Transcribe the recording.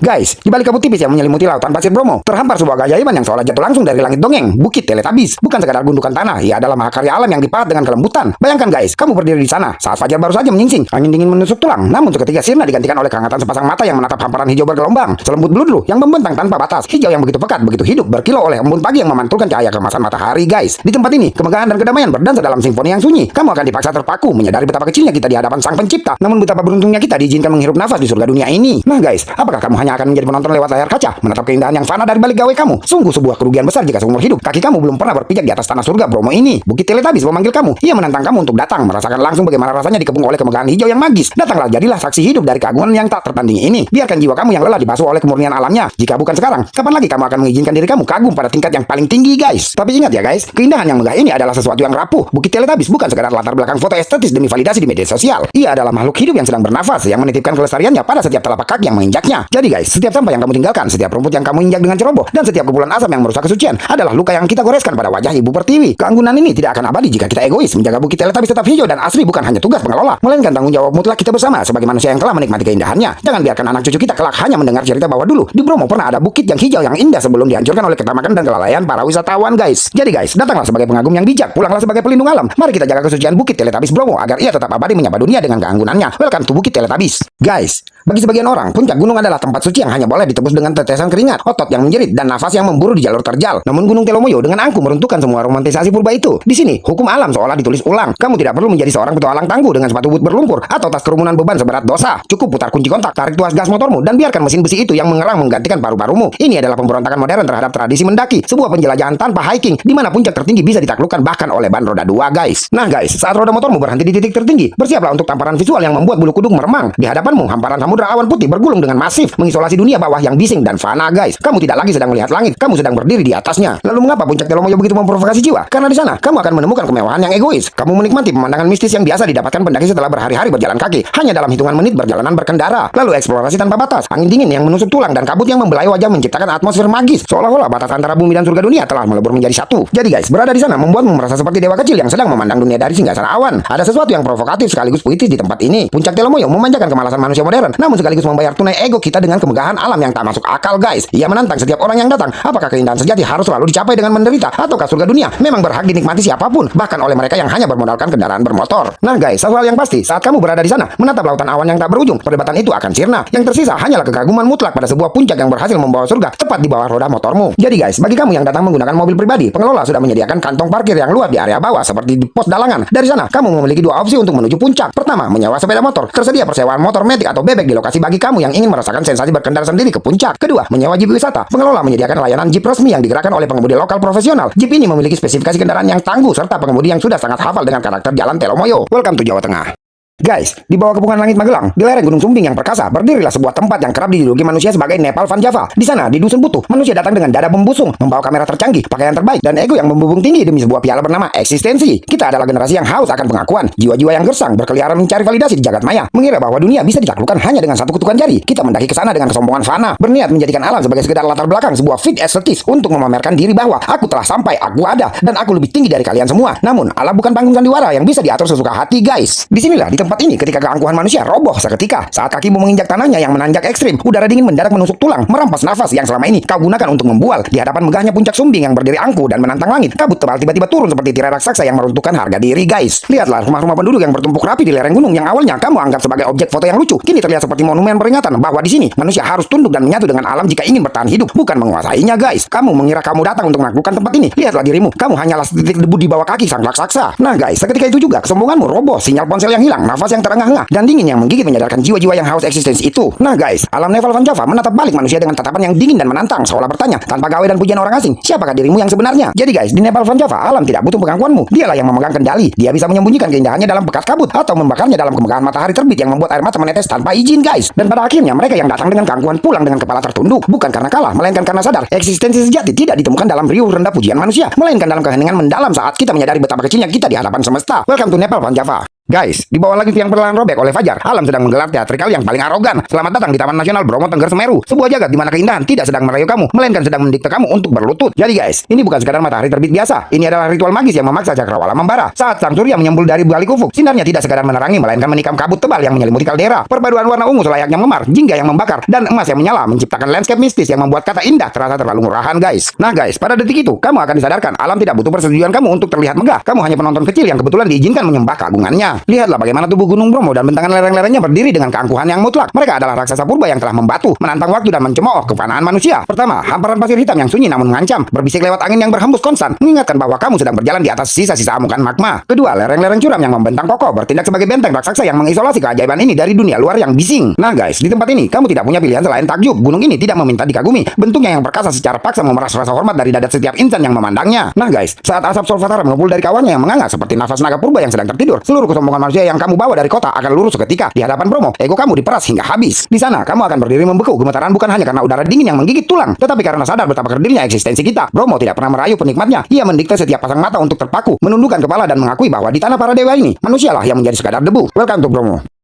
Guys, di balik kabut tipis yang menyelimuti lautan pasir Bromo, terhampar sebuah keajaiban yang seolah jatuh langsung dari langit dongeng, Bukit Teletubbies. Bukan sekadar gundukan tanah, ia adalah mahakarya alam yang dipahat dengan kelembutan. Bayangkan guys, kamu berdiri di sana saat fajar baru saja menyingsing, angin dingin menusuk tulang, namun seketika sirna digantikan oleh kehangatan sepasang mata yang menatap hamparan hijau bergelombang, selembut beludru yang membentang tanpa batas, hijau yang begitu pekat, begitu hidup, berkilau oleh embun pagi yang memantulkan cahaya kemasan matahari guys. Di tempat ini, kemegahan dan kedamaian berdansa dalam simfoni yang sunyi. Kamu akan dipaksa terpaku, menyadari betapa kecilnya kita di hadapan Sang Pencipta, namun betapa beruntungnya kita diizinkan menghirup nafas di surga dunia ini. Nah guys, apakah kamu hanya akan menjadi penonton lewat layar kaca, menatap keindahan yang fana dari balik gawe kamu? Sungguh sebuah kerugian besar jika seumur hidup kaki kamu belum pernah berpijak di atas tanah surga Bromo ini. Bukit Teletubbies memanggil kamu. Ia menantang kamu untuk datang, merasakan langsung bagaimana rasanya dikepung oleh kemegahan hijau yang magis. Datanglah, jadilah saksi hidup dari keagungan yang tak tertandingi ini. Biarkan jiwa kamu yang lelah dibasuh oleh kemurnian alamnya. Jika bukan sekarang, kapan lagi kamu akan mengizinkan diri kamu kagum pada tingkat yang paling tinggi guys? Tapi ingat ya guys, keindahan yang megah ini adalah sesuatu yang rapuh. Bukit Teletubbies bukan sekadar latar belakang foto estetis demi validasi di media sosial. Ia adalah makhluk hidup yang sedang bernafas, yang menitipkan kelestariannya pada setiap telapak kaki yang menginjaknya. Jadi guys, setiap sampah yang kamu tinggalkan, setiap rumput yang kamu injak dengan ceroboh, dan setiap kepulan asap yang merusak kesucian adalah luka yang kita goreskan pada wajah Ibu Pertiwi. Keanggunan ini tidak akan abadi jika kita egois. Menjaga Bukit Teletubbies tetap hijau dan asri bukan hanya tugas pengelola, melainkan tanggung jawab mutlak kita bersama sebagai manusia yang telah menikmati keindahannya. Jangan biarkan anak cucu kita kelak hanya mendengar cerita bahwa dulu di Bromo pernah ada bukit yang hijau yang indah sebelum dihancurkan oleh ketamakan dan kelalaian para wisatawan guys. Jadi guys, datanglah sebagai pengagum yang bijak, pulanglah sebagai pelindung alam. Mari kita jaga kesucian Bukit Teletubbies Bromo agar ia tetap abadi menyapa dunia dengan keanggunannya. Welcome to Bukit Teletubbies. Guys, bagi sebagian orang, puncak gunung adalah tempat suci yang hanya boleh ditebus dengan tetesan keringat, otot yang menjerit, dan nafas yang memburu di jalur terjal. Namun Gunung Telomoyo dengan angkuh meruntuhkan semua romantisasi purba itu. Di sini, hukum alam seolah ditulis ulang. Kamu tidak perlu menjadi seorang petualang tangguh dengan sepatu boot berlumpur atau tas kerumunan beban seberat dosa. Cukup putar kunci kontak, tarik tuas gas motormu, dan biarkan mesin besi itu yang mengerang menggantikan paru-parumu. Ini adalah pemberontakan modern terhadap tradisi mendaki, sebuah penjelajahan tanpa hiking, di mana puncak tertinggi bisa ditaklukkan bahkan oleh ban roda 2 guys. Nah guys, saat roda motormu berhenti di titik tertinggi, bersiaplah untuk tamparan visual yang membuat bulu kuduk meremang. Di hadapanmu, hamparan samudra awan putih bergulung dengan masif, mengisolasi dunia bawah yang bising dan fana guys. Kamu tidak lagi sedang melihat langit, kamu sedang berdiri di atasnya. Lalu mengapa puncak Telomoyo begitu memprovokasi jiwa? Karena di sana kamu akan menemukan kemewahan yang egois. Kamu menikmati pemandangan mistis yang biasa didapatkan pendaki setelah berhari-hari berjalan kaki, hanya dalam hitungan menit berjalanan berkendara. Lalu eksplorasi tanpa batas, angin dingin yang menusuk tulang dan kabut yang membelai wajah menciptakan atmosfer magis, seolah-olah batas antara bumi dan surga dunia telah melebur menjadi satu. Jadi guys, berada di sana membuatmu merasa seperti dewa kecil yang sedang memandang dunia dari singgasana awan. Ada sesuatu yang provokatif sekaligus puitis di tempat ini. Puncak Telomoyo memanjakan kemalasan manusia modern, namun sekaligus membayar tunai ego kita dengan kemegahan alam yang tak masuk akal guys. Ia menantang setiap orang yang datang. Apakah keindahan sejati harus selalu dicapai dengan menderita, ataukah surga dunia memang berhak dinikmati siapapun, bahkan oleh mereka yang hanya bermodalkan kendaraan bermotor? Nah guys, satu hal yang pasti, saat kamu berada di sana menatap lautan awan yang tak berujung, perdebatan itu akan sirna. Yang tersisa hanyalah kekaguman mutlak pada sebuah puncak yang berhasil membawa surga tepat di bawah roda motormu. Jadi guys, bagi kamu yang datang menggunakan mobil pribadi, pengelola sudah menyediakan kantong parkir yang luas di area bawah seperti di pos dalangan. Dari sana kamu memiliki dua opsi untuk menuju puncak. Pertama, menyewa sepeda motor. Tersedia persewaan motor metik atau bebek di lokasi bagi kamu yang ingin merasakan sensasi berkendara sendiri ke puncak. Kedua, menyewa jeep wisata. Pengelola menyediakan layanan jeep resmi yang digerakkan oleh pengemudi lokal profesional. Jeep ini memiliki spesifikasi kendaraan yang tangguh serta pengemudi yang sudah sangat hafal dengan karakter jalan Telomoyo. Welcome to Jawa Tengah. Guys, di bawah kepungan langit Magelang, di lereng Gunung Sumbing yang perkasa, berdirilah sebuah tempat yang kerap dijuluki manusia sebagai Nepal Van Java. Di sana, di Dusun Butuh, manusia datang dengan dada membusung, membawa kamera tercanggih, pakaian terbaik, dan ego yang membubung tinggi demi sebuah piala bernama eksistensi. Kita adalah generasi yang haus akan pengakuan, jiwa-jiwa yang gersang, berkeliaran mencari validasi di jagat maya, mengira bahwa dunia bisa ditaklukkan hanya dengan satu kutukan jari. Kita mendaki ke sana dengan kesombongan fana, berniat menjadikan alam sebagai sekedar latar belakang sebuah fit estetis untuk memamerkan diri bahwa aku telah sampai, aku ada, dan aku lebih tinggi dari kalian semua. Namun, alam bukan panggung sandiwara yang bisa diatur sesuka hati, guys. Disinilah, di tempat ini, ketika keangkuhan manusia roboh seketika saat kakimu menginjak tanahnya yang menanjak ekstrim, udara dingin mendadak menusuk tulang, merampas nafas yang selama ini kau gunakan untuk membual. Di hadapan megahnya puncak Sumbing yang berdiri angkuh dan menantang langit, kabut tebal tiba-tiba turun seperti tirai raksasa yang meruntuhkan harga diri guys. Lihatlah rumah-rumah penduduk yang bertumpuk rapi di lereng gunung yang awalnya kamu anggap sebagai objek foto yang lucu, kini terlihat seperti monumen peringatan bahwa di sini manusia harus tunduk dan menyatu dengan alam jika ingin bertahan hidup, bukan menguasainya guys. Kamu mengira kamu datang untuk menaklukkan tempat ini. Lihatlah dirimu, kamu hanyalah setitik debu di bawah kaki sang raksasa. Nah guys, seketika itu juga kesombonganmu roboh, sinyal ponsel yang hilang, nafas yang terengah-engah, dan dingin yang menggigit menyadarkan jiwa-jiwa yang haus eksistensi itu. Nah guys, alam Nepal Van Java menatap balik manusia dengan tatapan yang dingin dan menantang, seolah bertanya tanpa gawe dan pujian orang asing, siapakah dirimu yang sebenarnya? Jadi guys, di Nepal Van Java, alam tidak butuh pengakuanmu. Dialah yang memegang kendali. Dia bisa menyembunyikan keindahannya dalam pekat kabut atau membakarnya dalam kemegahan matahari terbit yang membuat air mata menetes tanpa izin guys. Dan pada akhirnya mereka yang datang dengan keangkuhan pulang dengan kepala tertunduk, bukan karena kalah, melainkan karena sadar eksistensi sejati tidak ditemukan dalam riuh rendah pujian manusia, melainkan dalam keheningan mendalam saat kita menyadari betapa kecilnya kita di hadapan semesta. Welcome to Nepal Van Java. Guys, di bawah langit yang perlahan robek oleh fajar, alam sedang menggelar teatrikal yang paling arogan. Selamat datang di Taman Nasional Bromo Tengger Semeru, sebuah jagat di mana keindahan tidak sedang merayu kamu, melainkan sedang mendikte kamu untuk berlutut. Jadi guys, ini bukan sekadar matahari terbit biasa. Ini adalah ritual magis yang memaksa cakrawala membara. Saat sang surya menyembul dari balik ufuk, sinarnya tidak sekadar menerangi, melainkan menikam kabut tebal yang menyelimuti kaldera. Perpaduan warna ungu selayaknya memar, jingga yang membakar, dan emas yang menyala menciptakan landscape mistis yang membuat kata indah terasa terlalu murahan guys. Nah guys, pada detik itu, kamu akan disadarkan alam tidak butuh persetujuan kamu untuk terlihat megah. Kamu hanya penonton kecil yang kebetulan diizinkan menyembah keagungannya. Lihatlah bagaimana tubuh Gunung Bromo dan bentangan lereng-lerengnya berdiri dengan keangkuhan yang mutlak. Mereka adalah raksasa purba yang telah membatu, menantang waktu dan mencemooh kefanaan manusia. Pertama, hamparan pasir hitam yang sunyi namun mengancam, berbisik lewat angin yang berhembus konstan, mengingatkan bahwa kamu sedang berjalan di atas sisa-sisa amukan magma. Kedua, lereng-lereng curam yang membentang kokoh, bertindak sebagai benteng raksasa yang mengisolasi keajaiban ini dari dunia luar yang bising. Nah guys, di tempat ini kamu tidak punya pilihan selain takjub. Gunung ini tidak meminta dikagumi. Bentuknya yang perkasa secara paksa memeras rasa hormat dari dadat setiap insan yang memandangnya. Nah guys, saat asap Solvatara mengepul dari kawannya yang menganga seperti nafas naga purba yang sedang tertidur, seluruh kesombongan manusia yang kamu bawa dari kota akan lurus seketika di hadapan Bromo. Ego kamu diperas hingga habis. Di sana kamu akan berdiri membeku, gemetaran bukan hanya karena udara dingin yang menggigit tulang, tetapi karena sadar betapa kerdilnya eksistensi kita. Bromo tidak pernah merayu penikmatnya. Ia mendikte setiap pasang mata untuk terpaku, menundukkan kepala dan mengakui bahwa di tanah para dewa ini, manusialah yang menjadi sekadar debu. Welcome to Bromo.